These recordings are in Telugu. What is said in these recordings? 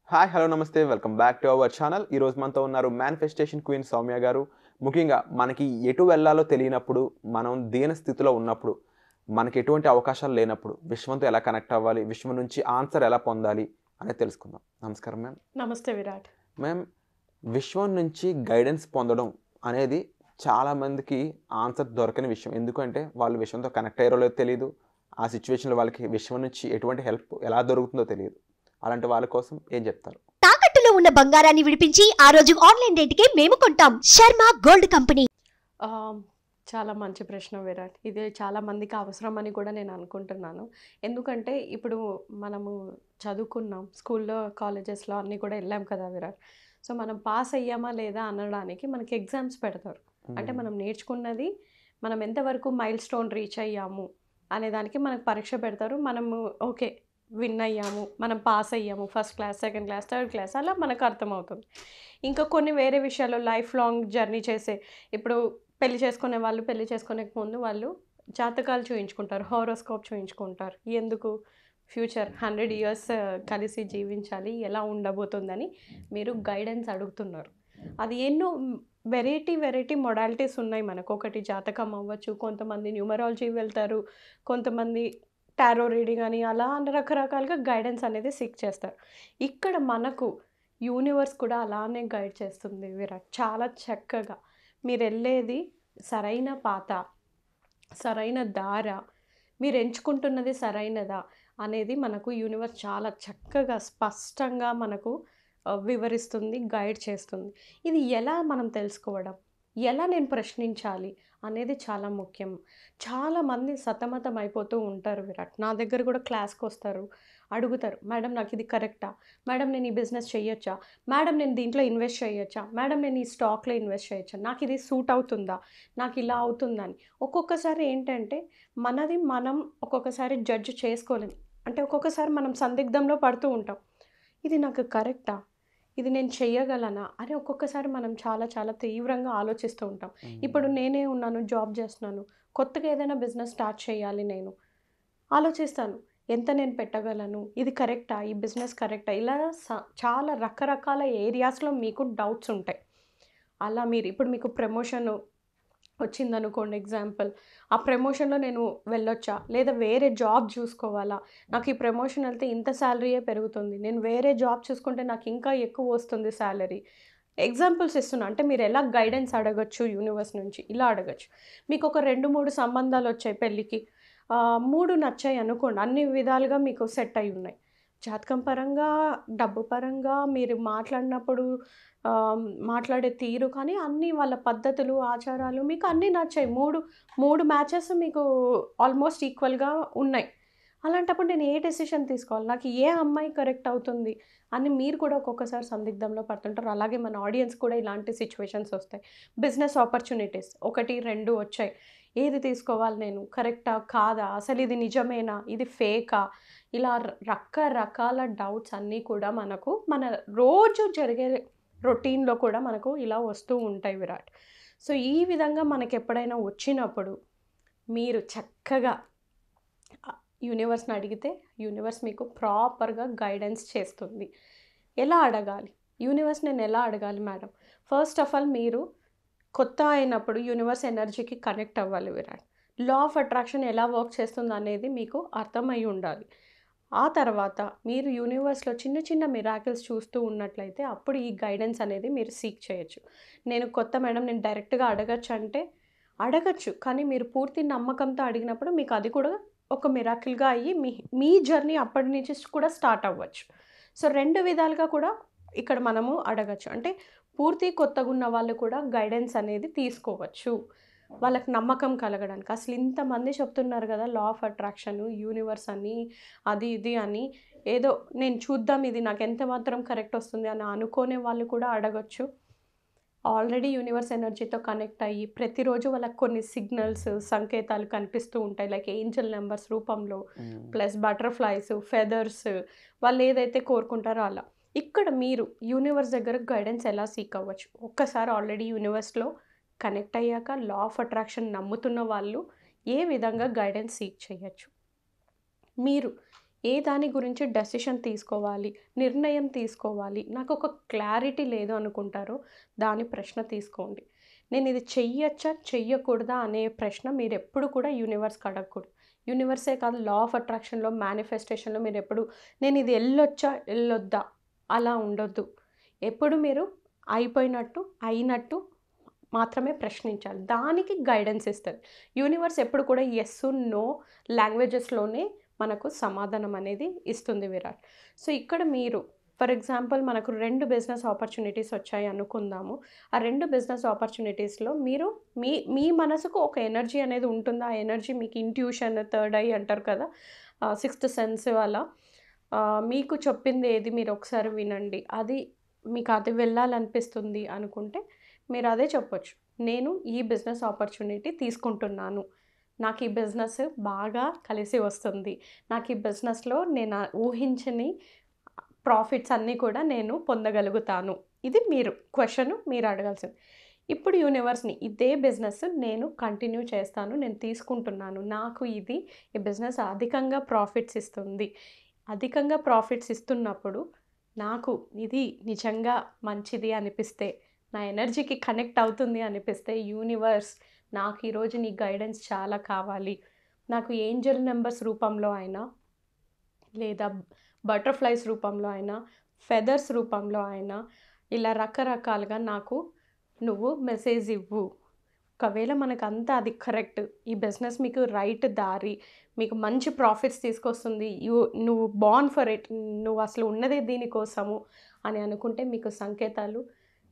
హాయ్ హలో నమస్తే welcome back to our channel. ఈరోజు మనతో ఉన్నారు మేనిఫెస్టేషన్ క్వీన్ సౌమ్య గారు. ముఖ్యంగా మనకి ఎటు వెళ్ళాలో తెలియనప్పుడు, మనం దీన స్థితిలో ఉన్నప్పుడు, మనకి ఎటువంటి అవకాశాలు లేనప్పుడు, విశ్వంతో ఎలా కనెక్ట్ అవ్వాలి, విశ్వం నుంచి ఆన్సర్ ఎలా పొందాలి అనేది తెలుసుకుందాం. నమస్కారం మ్యామ్. నమస్తే విరాట్. మ్యామ్, విశ్వం నుంచి గైడెన్స్ పొందడం అనేది చాలామందికి ఆన్సర్ దొరకని విషయం. ఎందుకంటే వాళ్ళు విశ్వంతో కనెక్ట్ అయ్యారో లేదో తెలియదు. ఆ సిచ్యువేషన్లో వాళ్ళకి విశ్వం నుంచి ఎటువంటి హెల్ప్ ఎలా దొరుకుతుందో తెలియదు. అలాంటి వాళ్ళ కోసం ఏం చెప్తారు? తాకట్టులో ఉన్న బంగారాన్ని విడిపించి ఆ రోజు ఆన్లైన్ రేటుకే మేము కొంటాం. Sharma gold company. చాలా మంచి ప్రశ్న విరాట్. ఇది చాలా మందికి అవసరం అని కూడా నేను అనుకుంటున్నాను. ఎందుకంటే ఇప్పుడు మనము చదువుకున్నాం, స్కూల్లో కాలేజెస్లో అన్నీ కూడా వెళ్ళాం కదా విరాట్. సో మనం పాస్ అయ్యామా లేదా అనడానికి మనకి ఎగ్జామ్స్ పెడతారు. అంటే మనం నేర్చుకున్నది మనం ఎంతవరకు మైల్ స్టోన్ రీచ్ అయ్యాము అనే దానికి మనకు పరీక్ష పెడతారు. మనము ఓకే విన్ అయ్యాము, మనం పాస్ అయ్యాము, first class, second class, third class, అలా మనకు అర్థమవుతుంది. ఇంకా కొన్ని వేరే విషయాలు లైఫ్ లాంగ్ జర్నీ చేసే, ఇప్పుడు పెళ్లి చేసుకునే వాళ్ళు పెళ్లి చేసుకునే ముందు వాళ్ళు జాతకాలు చూయించుకుంటారు, హారోస్కోప్ చూయించుకుంటారు. ఎందుకు? ఫ్యూచర్ 100 ఇయర్స్ కలిసి జీవించాలి, ఎలా ఉండబోతుందని మీరు గైడెన్స్ అడుగుతున్నారు. అది ఎన్నో వెరైటీ మొడాలిటీస్ ఉన్నాయి మనకు. ఒకటి జాతకం అవ్వచ్చు, కొంతమంది న్యూమరాలజీ వెళ్తారు, కొంతమంది టారో రీడింగ్ అని, అలా రకరకాలుగా గైడెన్స్ అనేది సీక్ చేస్తారు. ఇక్కడ మనకు యూనివర్స్ కూడా అలానే గైడ్ చేస్తుంది విరాట్. చాలా చక్కగా మీరు వెళ్ళేది సరైన పాత, సరైన దార, మీరు ఎంచుకుంటున్నది సరైనదా అనేది మనకు యూనివర్స్ చాలా చక్కగా స్పష్టంగా మనకు వివరిస్తుంది, గైడ్ చేస్తుంది. ఇది ఎలా మనం తెలుసుకోవడం, ఎలా నేను ప్రశ్నించాలి అనేది చాలా ముఖ్యం. చాలామంది సతమతం అయిపోతూ ఉంటారు విరాట్. నా దగ్గర కూడా క్లాస్కి వస్తారు, అడుగుతారు, మేడం నాకు ఇది కరెక్టా, మేడం నేను ఈ బిజినెస్ చేయొచ్చా, మేడం నేను దీంట్లో ఇన్వెస్ట్ చేయొచ్చా, మేడం నేను ఈ స్టాక్లో ఇన్వెస్ట్ చేయొచ్చా, నాకు ఇది సూట్ అవుతుందా, నాకు ఇలా అవుతుందని. ఒక్కొక్కసారి ఏంటంటే మనది మనం ఒక్కొక్కసారి జడ్జ్ చేసుకోలేం. అంటే ఒక్కొక్కసారి మనం సందిగ్ధంలో పడుతూ ఉంటాం, ఇది నాకు కరెక్టా, ఇది నేను చెయ్యగలనా అని ఒక్కొక్కసారి మనం చాలా చాలా తీవ్రంగా ఆలోచిస్తూ ఉంటాం. ఇప్పుడు నేనే ఉన్నాను, జాబ్ చేస్తున్నాను, కొత్తగా ఏదైనా బిజినెస్ స్టార్ట్ చేయాలి, నేను ఆలోచిస్తాను, ఎంత నేను పెట్టగలను, ఇది కరెక్టా, ఈ బిజినెస్ కరెక్టా, ఇలా చాలా రకరకాల ఏరియాస్లో మీకు డౌట్స్ ఉంటాయి. అలా మీరు ఇప్పుడు మీకు ప్రమోషన్ వచ్చిందనుకోండి ఎగ్జాంపుల్, ఆ ప్రమోషన్లో నేను వెళ్ళొచ్చా, లేదా వేరే జాబ్ చూసుకోవాలా, నాకు ఈ ప్రమోషన్ వెళ్తే ఇంత శాలరీయే పెరుగుతుంది, నేను వేరే జాబ్ చూసుకుంటే నాకు ఇంకా ఎక్కువ వస్తుంది శాలరీ. ఎగ్జాంపుల్స్ ఇస్తున్నా, అంటే మీరు ఎలా గైడెన్స్ అడగచ్చు యూనివర్స్ నుంచి, ఇలా అడగచ్చు. మీకు ఒక 2-3 సంబంధాలు వచ్చాయి పెళ్ళికి, 3 నచ్చాయి అనుకోండి, అన్ని విధాలుగా మీకు సెట్ అయి ఉన్నాయి. జాతకం పరంగా, డబ్బు పరంగా, మీరు మాట్లాడినప్పుడు మాట్లాడే తీరు కానీ అన్నీ, వాళ్ళ పద్ధతులు, ఆచారాలు మీకు అన్నీ నచ్చాయి. 3 మ్యాచెస్ మీకు ఆల్మోస్ట్ ఈక్వల్గా ఉన్నాయి. అలాంటప్పుడు నేను ఏ డెసిషన్ తీసుకోవాలి, నాకు ఏ అమ్మాయి కరెక్ట్ అవుతుంది అని మీరు కూడా ఒక్కొక్కసారి సందిగ్ధంలో పడుతుంటారు. అలాగే మన ఆడియన్స్ కూడా ఇలాంటి సిచ్యువేషన్స్ వస్తాయి. బిజినెస్ ఆపర్చునిటీస్ 1, 2 వచ్చాయి, ఏది తీసుకోవాలి, నేను కరెక్టా కాదా, అసలు ఇది నిజమేనా, ఇది ఫేకా, ఇలా రకరకాల డౌట్స్ అన్నీ కూడా మనకు మన రోజు జరిగే రొటీన్లో కూడా మనకు ఇలా వస్తూ ఉంటాయి విరాట్. సో ఈ విధంగా మనకు ఎప్పుడైనా వచ్చినప్పుడు మీరు చక్కగా యూనివర్స్ని అడిగితే యూనివర్స్ మీకు ప్రాపర్గా గైడెన్స్ చేస్తుంది. ఎలా అడగాలి యూనివర్స్, నేను ఎలా అడగాలి మేడం? ఫస్ట్ ఆఫ్ ఆల్ మీరు కొత్త అయినప్పుడు యూనివర్స్ ఎనర్జీకి కనెక్ట్ అవ్వాలి విరాట్. లా ఆఫ్ అట్రాక్షన్ ఎలా వర్క్ చేస్తుంది అనేది మీకు అర్థమై ఉండాలి. ఆ తర్వాత మీరు యూనివర్స్లో చిన్న చిన్న మిరాకిల్స్ చూస్తూ ఉన్నట్లయితే అప్పుడు ఈ గైడెన్స్ అనేది మీరు సీక్ చేయొచ్చు. నేను కొత్త మేడం, నేను డైరెక్ట్గా అడగచ్చు అంటే అడగచ్చు, కానీ మీరు పూర్తి నమ్మకంతో అడిగినప్పుడు మీకు అది కూడా ఒక మిరాకిల్గా అయ్యి మీ జర్నీ అప్పటి నుంచి కూడా స్టార్ట్ అవ్వచ్చు. సో 2 విధాలుగా కూడా ఇక్కడ మనము అడగచ్చు. అంటే పూర్తి కొత్తగా ఉన్న వాళ్ళు కూడా గైడెన్స్ అనేది తీసుకోవచ్చు, వాళ్ళకి నమ్మకం కలగడానికి. అసలు ఇంతమంది చెప్తున్నారు కదా లా ఆఫ్ అట్రాక్షన్, యూనివర్స్ అని, అది ఇది అని, ఏదో నేను చూద్దాం ఇది నాకు ఎంత మాత్రం కరెక్ట్ వస్తుంది అని అనుకునే వాళ్ళు కూడా అడగచ్చు. ఆల్రెడీ యూనివర్స్ ఎనర్జీతో కనెక్ట్ అయ్యి ప్రతిరోజు వాళ్ళకి కొన్ని సిగ్నల్స్, సంకేతాలు కనిపిస్తూ ఉంటాయి, లైక్ ఏంజల్ నెంబర్స్ రూపంలో, ప్లస్ బటర్ఫ్లైస్, ఫెదర్స్, వాళ్ళు ఏదైతే కోరుకుంటారో అలా. ఇక్కడ మీరు యూనివర్స్ దగ్గర గైడెన్స్ ఎలా సీక్ అవ్వచ్చు? ఒక్కసారి ఆల్రెడీ యూనివర్స్లో కనెక్ట్ అయ్యాక లా ఆఫ్ అట్రాక్షన్ నమ్ముతున్న వాళ్ళు ఏ విధంగా గైడెన్స్ సీక్ చేయొచ్చు? మీరు ఏ దాని గురించి డెసిషన్ తీసుకోవాలి, నిర్ణయం తీసుకోవాలి, నాకు ఒక క్లారిటీ లేదు అనుకుంటారో దాని ప్రశ్న తీసుకోండి. నేను ఇది చెయ్యొచ్చా చెయ్యకూడదా అనే ప్రశ్న మీరు ఎప్పుడు కూడా యూనివర్స్కి అడగకూడదు. యూనివర్సే కాదు, లా ఆఫ్ అట్రాక్షన్లో, మేనిఫెస్టేషన్లో మీరు ఎప్పుడు నేను ఇది వెళ్ళొచ్చా వెళ్ళొద్దా అలా ఉండొద్దు. ఎప్పుడు మీరు అయిపోయినట్టు అయినట్టు మాత్రమే ప్రశ్నించాలి. దానికి గైడెన్స్ ఇస్తుంది యూనివర్స్. ఎప్పుడు కూడా ఎస్ నో లాంగ్వేజెస్లోనే మనకు సమాధానం అనేది ఇస్తుంది విరాట్. సో ఇక్కడ మీరు ఫర్ ఎగ్జాంపుల్ మనకు 2 బిజినెస్ ఆపర్చునిటీస్ వచ్చాయి అనుకుందాము. ఆ 2 బిజినెస్ ఆపర్చునిటీస్లో మీరు మీ మనసుకు ఒక ఎనర్జీ అనేది ఉంటుందా? ఆ ఎనర్జీ మీకు ఇంట్యూషన్, థర్డ్ ఐ అంటారు కదా, సిక్స్త్ సెన్స్ అలా మీకు చెప్పింది ఏది మీరు ఒకసారి వినండి. అది మీకు అది వెళ్ళాలనిపిస్తుంది అనుకుంటే మీరు అదే చెప్పొచ్చు. నేను ఈ బిజినెస్ ఆపర్చునిటీ తీసుకుంటున్నాను, నాకు ఈ బిజినెస్ బాగా కలిసి వస్తుంది, నాకు ఈ బిజినెస్లో నేను ఊహించని ప్రాఫిట్స్ అన్నీ కూడా నేను పొందగలుగుతాను. ఇది మీరు క్వశ్చన్ మీరు అడగాల్సింది. ఇప్పుడు యూనివర్స్ని ఇదే బిజినెస్ నేను కంటిన్యూ చేస్తాను, నేను తీసుకుంటున్నాను, నాకు ఈ బిజినెస్ అధికంగా ప్రాఫిట్స్ ఇస్తుంది. అధికంగా ప్రాఫిట్స్ ఇస్తున్నప్పుడు నాకు ఇది నిజంగా మంచిది అనిపిస్తే, నా ఎనర్జీకి కనెక్ట్ అవుతుంది అనిపిస్తే, యూనివర్స్ నాకు ఈరోజు నీ గైడెన్స్ చాలా కావాలి, నాకు ఏంజల్ నెంబర్స్ రూపంలో అయినా, లేదా బటర్ఫ్లైస్ రూపంలో అయినా, ఫెదర్స్ రూపంలో అయినా, ఇలా రకరకాలుగా నాకు నువ్వు మెసేజ్ ఇవ్వు. ఒకవేళ మనకు అంతా అది కరెక్ట్, ఈ బిజినెస్ మీకు రైట్ దారి, మీకు మంచి ప్రాఫిట్స్ తీసుకొస్తుంది, నువ్వు బార్న్ ఫర్ ఇట్, నువ్వు అసలు ఉన్నదే దీనికోసము అని అనుకుంటే మీకు సంకేతాలు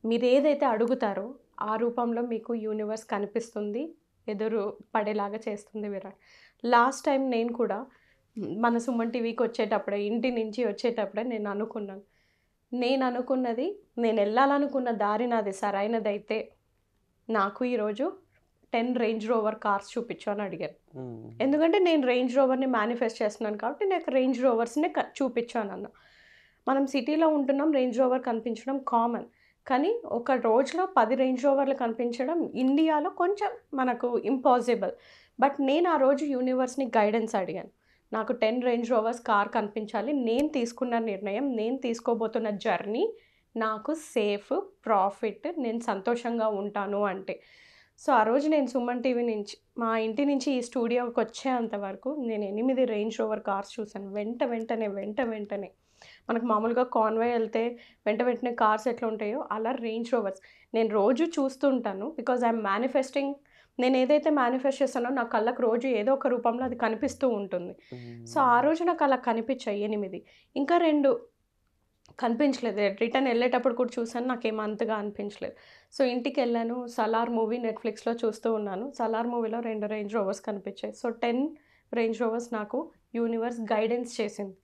మీరు ఏదైతే అడుగుతారో ఆ రూపంలో మీకు యూనివర్స్ కనిపిస్తుంది, ఎదురు పడేలాగా చేస్తుంది విరాట్. లాస్ట్ టైం నేను కూడా మన సుమన్ టీవీకి వచ్చేటప్పుడే, ఇంటి నుంచి వచ్చేటప్పుడే నేను అనుకున్నది, నేను వెళ్ళాలనుకున్న దారి నాది సరైనదైతే నాకు ఈరోజు 10 రేంజ్ రోవర్ కార్స్ చూపించు అని అడిగాను. ఎందుకంటే నేను రేంజ్ రోవర్ని మేనిఫెస్ట్ చేస్తున్నాను కాబట్టి నాకు రేంజ్ రోవర్స్ని చూపించాను అన్న. మనం సిటీలో ఉంటున్నాం, రేంజ్ రోవర్ కనిపించడం కామన్, కానీ ఒక రోజులో 10 రేంజ్ రోవర్లు కనిపించడం ఇండియాలో కొంచెం మనకు ఇంపాసిబుల్. బట్ నేను ఆ రోజు యూనివర్స్ని గైడెన్స్ అడిగాను, నాకు 10 రేంజ్ రోవర్స్ కార్ కనిపించాలి, నేను తీసుకున్న నిర్ణయం, నేను తీసుకోబోతున్న జర్నీ నాకు సేఫ్, ప్రాఫిట్, నేను సంతోషంగా ఉంటాను అంటే. సో ఆ రోజు నేను సుమన్ టీవీ నుంచి, మా ఇంటి నుంచి ఈ స్టూడియోకి వచ్చేంత వరకు నేను 8 రేంజ్ రోవర్ కార్స్ చూశాను. వెంటనే మనకు మామూలుగా కాన్వాయ్ వెళ్తే వెంటనే కార్స్ ఎట్లా ఉంటాయో అలా రేంజ్ రోవర్స్ నేను రోజు చూస్తూ ఉంటాను. బికాజ్ ఐఎమ్ మేనిఫెస్టింగ్, నేను ఏదైతే మేనిఫెస్ట్ చేస్తానో నా కళ్ళకు రోజు ఏదో ఒక రూపంలో అది కనిపిస్తూ ఉంటుంది. సో ఆ రోజు నాకు అలా కనిపించాయి 8. ఇంకా 2 కనిపించలేదు. రిటర్న్ వెళ్ళేటప్పుడు కూడా చూసాను, నాకేం అంతగా అనిపించలేదు. సో ఇంటికి వెళ్ళాను, సలార్ మూవీ నెట్ఫ్లిక్స్లో చూస్తూ ఉన్నాను. సలార్ మూవీలో 2 రేంజ్ రోవర్స్ కనిపించాయి. సో 10 రేంజ్ రోవర్స్ నాకు యూనివర్స్ గైడెన్స్ చేసింది.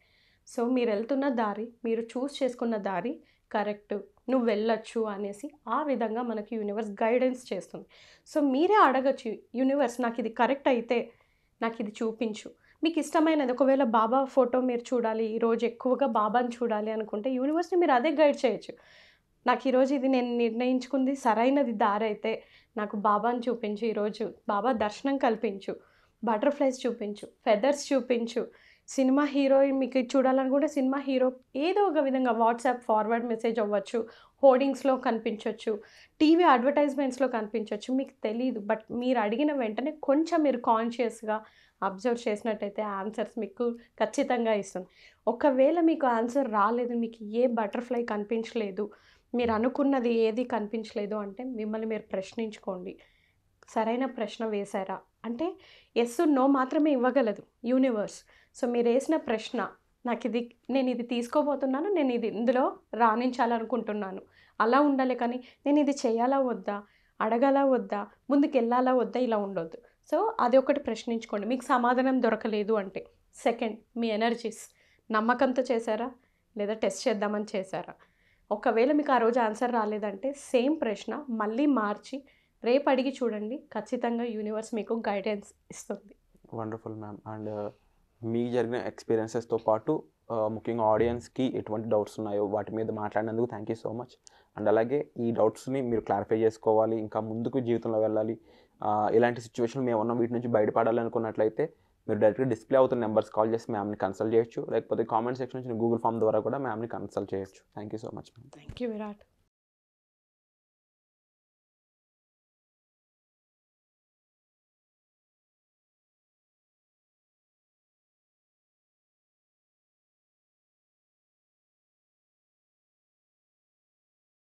సో మీరు వెళ్తున్న దారి, మీరు చూస్ చేసుకున్న దారి కరెక్ట్, నువ్వు వెళ్ళొచ్చు అనేసి ఆ విధంగా మనకి యూనివర్స్ గైడెన్స్ చేస్తుంది. సో మీరే అడగచ్చు, యూనివర్స్ నాకు ఇది కరెక్ట్ అయితే నాకు ఇది చూపించు. మీకు ఇష్టమైనది, ఒకవేళ బాబా ఫోటో మీరు చూడాలి, ఈరోజు ఎక్కువగా బాబాని చూడాలి అనుకుంటే యూనివర్స్ని మీరు అదే గైడ్ చేయొచ్చు. నాకు ఈరోజు ఇది నేను నిర్ణయించుకుంది సరైనది దారి అయితే నాకు బాబాని చూపించు, ఈరోజు బాబా దర్శనం కల్పించు, బటర్ఫ్లైస్ చూపించు, ఫెదర్స్ చూపించు, సినిమా హీరోయిన్ మీకు చూడాలనుకుంటే సినిమా హీరో ఏదో ఒక విధంగా వాట్సాప్ ఫార్వర్డ్ మెసేజ్ అవ్వచ్చు, హోర్డింగ్స్లో కనిపించవచ్చు, టీవీ అడ్వర్టైజ్మెంట్స్లో కనిపించవచ్చు, మీకు తెలీదు. బట్ మీరు అడిగిన వెంటనే కొంచెం మీరు కాన్షియస్గా అబ్జర్వ్ చేసినట్టయితే ఆన్సర్స్ మీకు ఖచ్చితంగా ఇస్తుంది. ఒకవేళ మీకు ఆన్సర్ రాలేదు, మీకు ఏ బటర్ఫ్లై కనిపించలేదు, మీరు అనుకున్నది ఏది కనిపించలేదు అంటే మిమ్మల్ని మీరు ప్రశ్నించుకోండి, సరైన ప్రశ్న వేశారా అంటే ఎస్ నో మాత్రమే ఇవ్వగలదు యూనివర్స్. సో మీరు వేసిన ప్రశ్న, నేను ఇది తీసుకోబోతున్నాను, నేను ఇది ఇందులో రాణించాలనుకుంటున్నాను, అలా ఉండాలి. కానీ నేను ఇది చేయాలా వద్దా, అడగాలా వద్దా, ముందుకు వెళ్ళాలా వద్దా, ఇలా ఉండొద్దు. సో అది ఒకటి ప్రశ్నించుకోండి. మీకు సమాధానం దొరకలేదు అంటే సెకండ్, మీ ఎనర్జీస్ నమ్మకంతో చేశారా లేదా టెస్ట్ చేద్దామని చేశారా. ఒకవేళ మీకు ఆ రోజు ఆన్సర్ రాలేదంటే సేమ్ ప్రశ్న మళ్ళీ మార్చి రేపు అడిగి చూడండి, ఖచ్చితంగా యూనివర్స్ మీకు గైడెన్స్ ఇస్తుంది. Wonderful ma'am. అండ్ మీకు జరిగిన ఎక్స్పీరియన్సెస్తో పాటు ముఖ్యంగా ఆడియన్స్కి ఎటువంటి డౌట్స్ ఉన్నాయో వాటి మీద మాట్లాడినందుకు thank you so much. And అలాగే ఈ డౌట్స్ని మీరు క్లారిఫై చేసుకోవాలి, ఇంకా ముందుకు జీవితంలో వెళ్ళాలి, ఇలాంటి సిచ్యువేషన్ మేము ఉన్న వీటి నుంచి బయటపడాలి అనుకున్నట్లయితే మీరు డైరెక్ట్గా డిస్ప్లే అవుతున్న నెంబర్స్ కాల్ చేసి మ్యామ్ని కన్సల్ట్ చేయొచ్చు, లేకపోతే కామెంట్ సెక్షన్ నుంచి గూగుల్ ఫామ్ ద్వారా కూడా మ్యామ్ని కన్సల్ట్ చేయొచ్చు. Thank you so much ma'am. Thank you Virat.